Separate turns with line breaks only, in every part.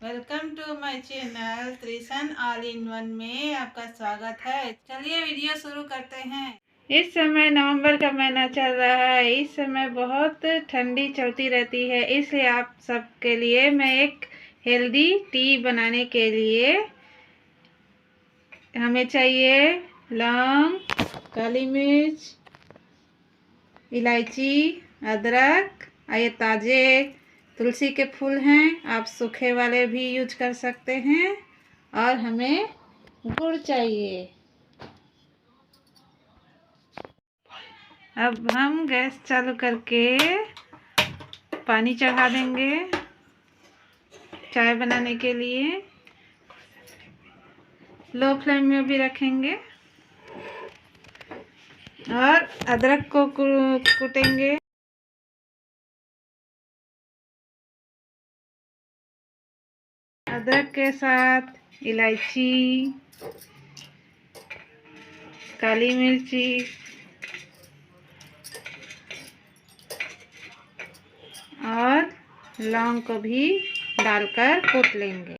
Welcome to my channel Trishan all in one में आपका स्वागत है। चलिए वीडियो शुरू करते हैं। इस समय नवंबर का महीना चल रहा है। इस समय बहुत ठंडी चलती रहती है, इसलिए आप सबके लिए मैं एक हेल्दी टी बनाने के लिए हमें चाहिए लौंग, काली मिर्च, इलायची, अदरक। ये ताज़े तुलसी के फूल हैं, आप सूखे वाले भी यूज कर सकते हैं। और हमें गुड़ चाहिए। अब हम गैस चालू करके पानी चढ़ा देंगे चाय बनाने के लिए। लो फ्लेम में भी रखेंगे और अदरक को कूटेंगे। अदरक के साथ इलायची, काली मिर्ची और लौंग को भी डालकर कूट लेंगे।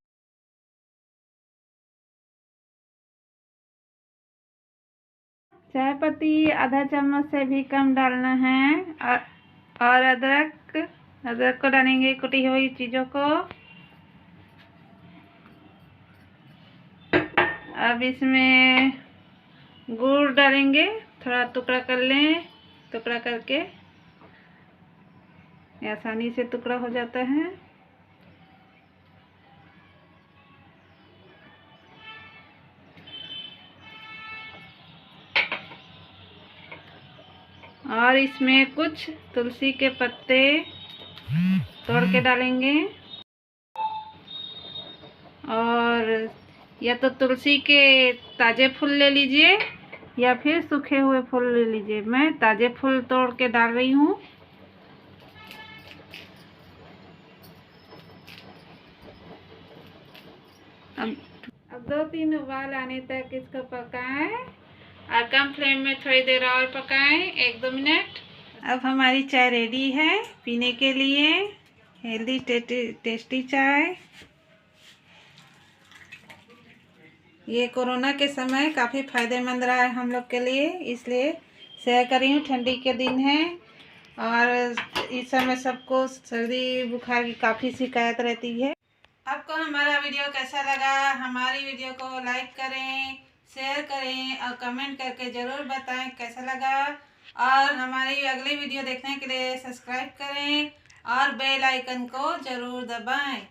चाय पत्ती आधा चम्मच से भी कम डालना है और अदरक को डालेंगे, कुटी हुई चीज़ों को। अब इसमें गुड़ डालेंगे, थोड़ा टुकड़ा कर लें। टुकड़ा करके आसानी से टुकड़ा हो जाता है। और इसमें कुछ तुलसी के पत्ते तोड़ के डालेंगे। और या तो तुलसी के ताज़े फूल ले लीजिए या फिर सूखे हुए फूल ले लीजिए। मैं ताज़े फूल तोड़ के डाल रही हूँ। अब 2-3 उबाल आने तक इसको पकाएं और कम फ्लेम में थोड़ी देर और पकाएं, 1-2 मिनट। अब हमारी चाय रेडी है पीने के लिए। हेल्दी टेस्टी चाय। ये कोरोना के समय काफ़ी फ़ायदेमंद रहा है हम लोग के लिए, इसलिए शेयर कर रही हूँ। ठंडी के दिन है और इस समय सबको सर्दी बुखार की काफ़ी शिकायत रहती है। आपको हमारा वीडियो कैसा लगा? हमारी वीडियो को लाइक करें, शेयर करें और कमेंट करके ज़रूर बताएं कैसा लगा। और हमारी अगली वीडियो देखने के लिए सब्सक्राइब करें और बेल आइकन को ज़रूर दबाएं।